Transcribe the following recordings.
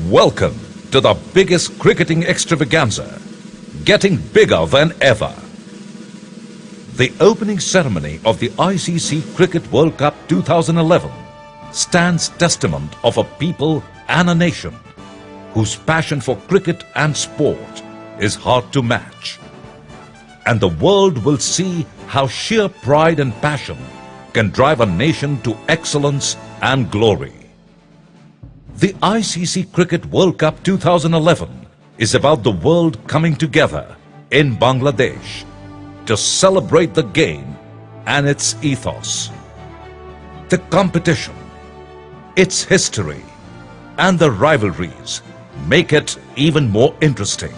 Welcome to the biggest cricketing extravaganza, getting bigger than ever. The opening ceremony of the ICC Cricket World Cup 2011 stands testament of a people and a nation whose passion for cricket and sport is hard to match. And the world will see how sheer pride and passion can drive a nation to excellence and glory. The ICC Cricket World Cup 2011 is about the world coming together in Bangladesh to celebrate the game and its ethos. The competition, its history, and the rivalries make it even more interesting.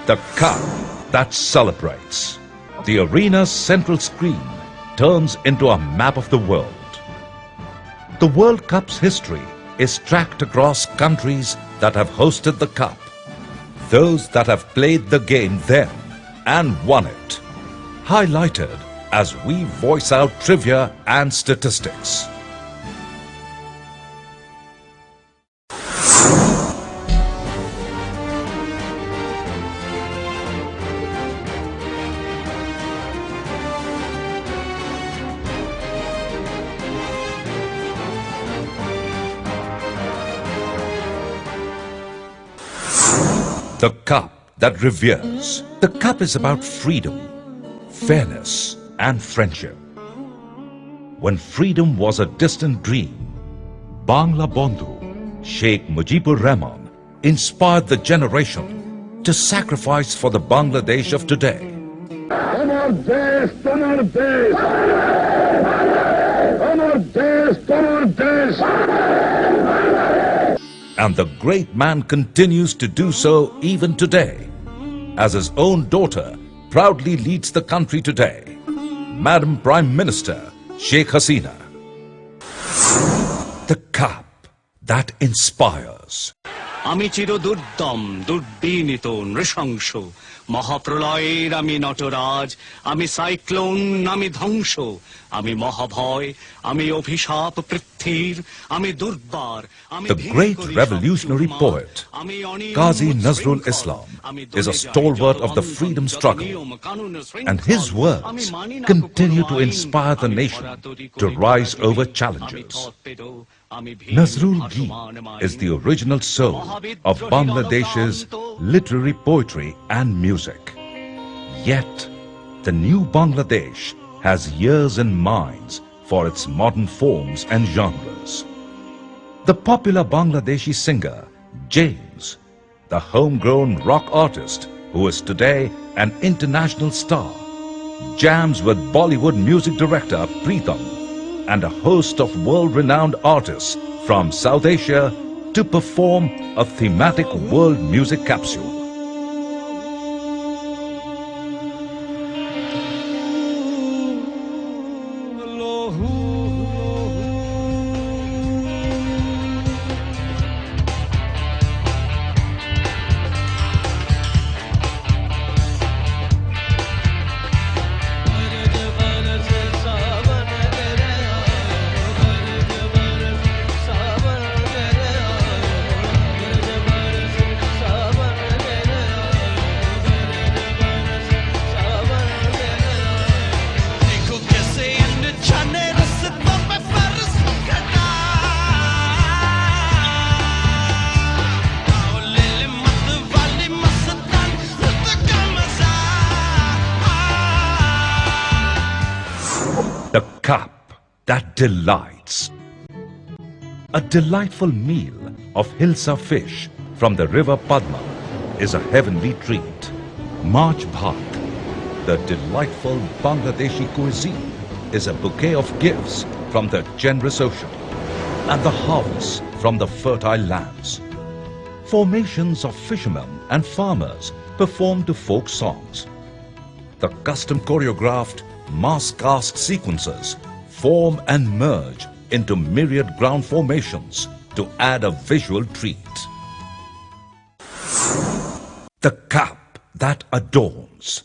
The cup that celebrates. The arena's central screen turns into a map of the world. The World Cup's history is tracked across countries that have hosted the cup, those that have played the game then and won it, highlighted as we voice out trivia and statistics. The cup that reveres. The cup is about freedom, fairness, and friendship. When freedom was a distant dream, Bangla Bandhu, Sheikh Mujibur Rahman, inspired the generation to sacrifice for the Bangladesh of today. Amar desh, tomar desh. Amar desh, tomar desh. And the great man continues to do so even today, as his own daughter proudly leads the country today, Madam Prime Minister Sheikh Hasina. The cup that inspires. আমি চিরদুর্দম দুর্বিনীত নৃশংস মহাপ্রলয়ের আমি নটরাজ আমি cyclone আমি ধ্বংস আমি মহাভয় আমি অভিশাপ পৃথ্বীর আমি দুর্বার আমি The great revolutionary poet Qazi Nazrul Islam is a stalwart of the freedom struggle, and his words continue to inspire the nation to rise over challenges. Nazrul Gi is the original soul of Bangladesh's literary poetry and music. Yet, the new Bangladesh has ears and minds for its modern forms and genres. The popular Bangladeshi singer, James, the homegrown rock artist who is today an international star, jams with Bollywood music director Preetham and a host of world-renowned artists from South Asia to perform a thematic world music capsule. The cup that delights. A delightful meal of hilsa fish from the river Padma is a heavenly treat. March Bhat, the delightful Bangladeshi cuisine, is a bouquet of gifts from the generous ocean and the harvests from the fertile lands. Formations of fishermen and farmers perform to folk songs. The custom choreographed mass cast sequences form and merge into myriad ground formations to add a visual treat. The cap that adorns.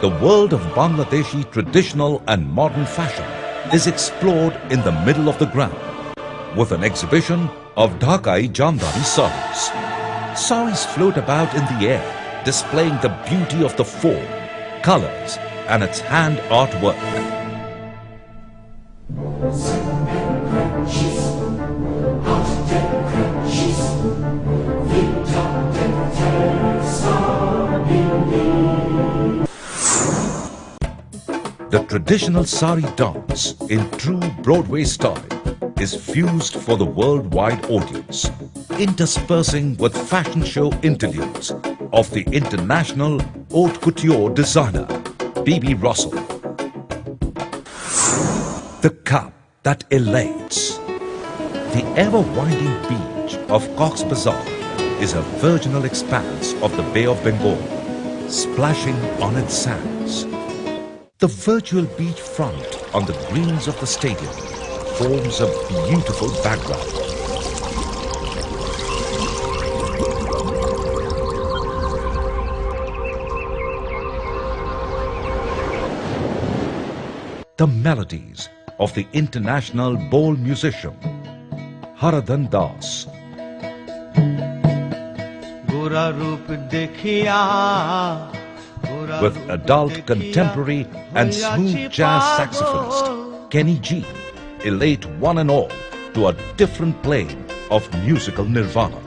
The world of Bangladeshi traditional and modern fashion is explored in the middle of the ground with an exhibition of Dhakai Jamdani saris. Saris float about in the air, displaying the beauty of the form, colors and its hand artwork. The traditional sari dance in true Broadway style is fused for the worldwide audience, interspersing with fashion show interludes of the international haute couture designer B.B. Russell. The cap that elates. The ever-winding beach of Cox's Bazar is a virginal expanse of the Bay of Bengal, splashing on its sands. The virtual beach front on the greens of the stadium forms a beautiful background. The melodies of the international bowl musician Haradan Das. With adult, contemporary and smooth jazz saxophonist Kenny G elate one and all to a different plane of musical nirvana.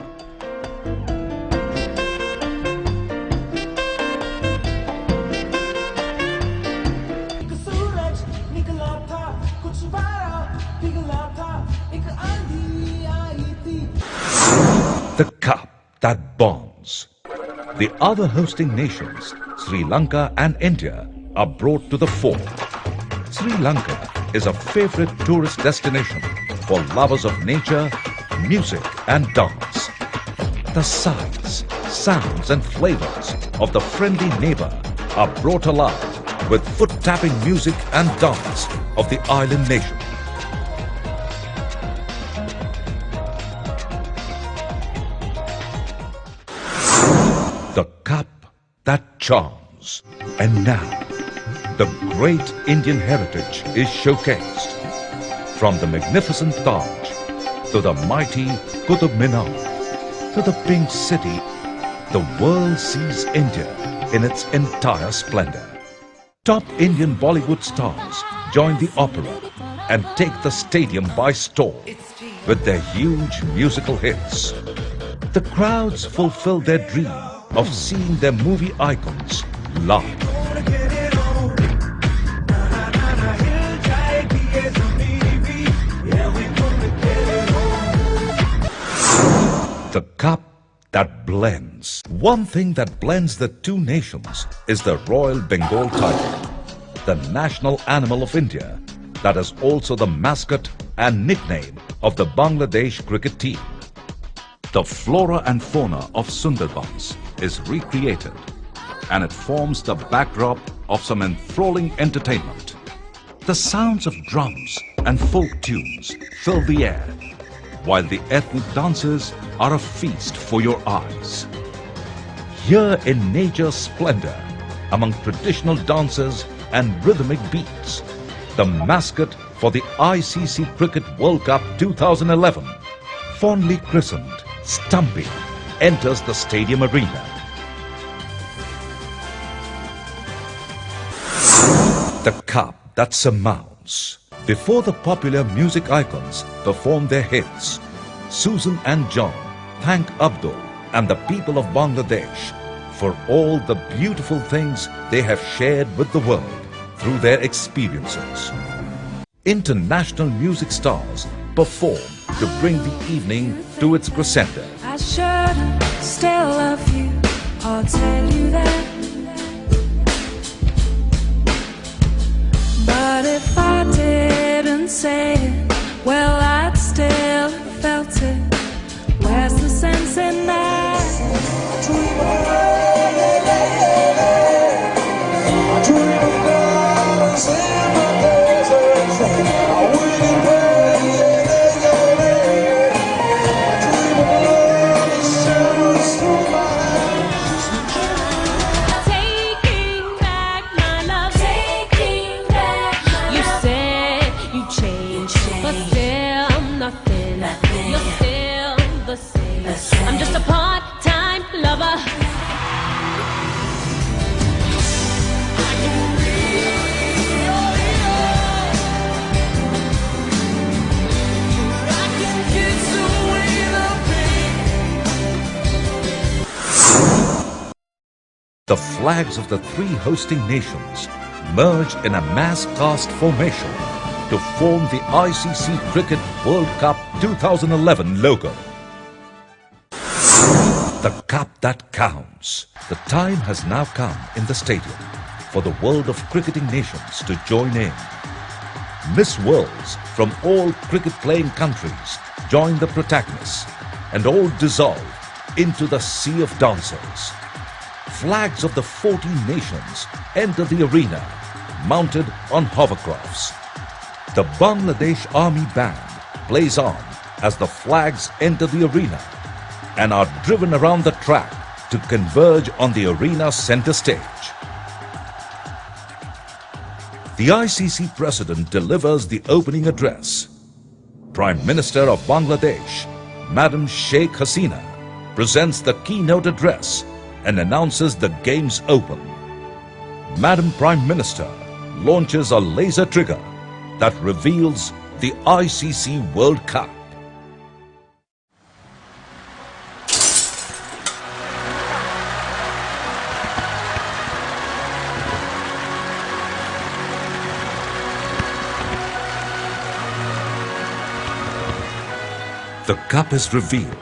The cup that bonds. The other hosting nations, Sri Lanka and India, are brought to the fore. Sri Lanka is a favorite tourist destination for lovers of nature, music and dance. The sights, sounds and flavors of the friendly neighbor are brought alive with foot-tapping music and dance of the island nation. The cup that charms. And now, the great Indian heritage is showcased. From the magnificent Taj to the mighty Qutub Minar to the Pink City, the world sees India in its entire splendor. Top Indian Bollywood stars join the opera and take the stadium by storm with their huge musical hits. The crowds fulfill their dream of seeing their movie icons live. The cup that blends. One thing that blends the two nations is the Royal Bengal tiger, the national animal of India that is also the mascot and nickname of the Bangladesh cricket team. The flora and fauna of Sundarbans is recreated and it forms the backdrop of some enthralling entertainment. The sounds of drums and folk tunes fill the air, while the ethnic dances are a feast for your eyes. Here in nature's splendor, among traditional dances and rhythmic beats, the mascot for the ICC Cricket World Cup 2011, fondly christened Stumpy, enters the stadium arena. The cup that surmounts. Before the popular music icons perform their hits, Susan and John thank Abdul and the people of Bangladesh for all the beautiful things they have shared with the world through their experiences. International music stars perform to bring the evening to its crescendo. I shouldn't still love you, I'll tell you that. But if I didn't say it, well, I'd still have felt it. Where's the sense in that? the flags of the three hosting nations merge in a mass cast formation to form the ICC Cricket World Cup 2011 logo. The cup that counts. The time has now come in the stadium for the world of cricketing nations to join in. Miss Worlds from all cricket-playing countries join the protagonists and all dissolve into the sea of dancers. Flags of the 14 nations enter the arena, mounted on hovercrafts. The Bangladesh Army Band plays on as the flags enter the arena and are driven around the track to converge on the arena's center stage. The ICC President delivers the opening address. Prime Minister of Bangladesh, Madam Sheikh Hasina, presents the keynote address and announces the Games open. Madam Prime Minister launches a laser trigger that reveals the ICC World Cup. The cup is revealed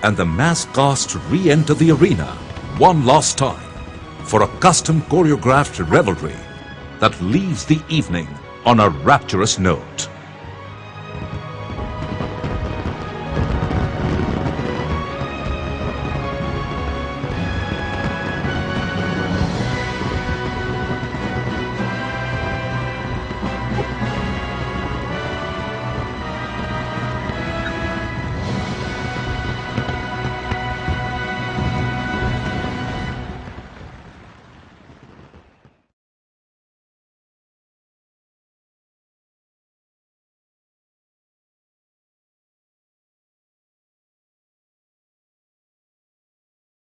and the mass cast re-enter the arena one last time for a custom choreographed revelry that leaves the evening on a rapturous note.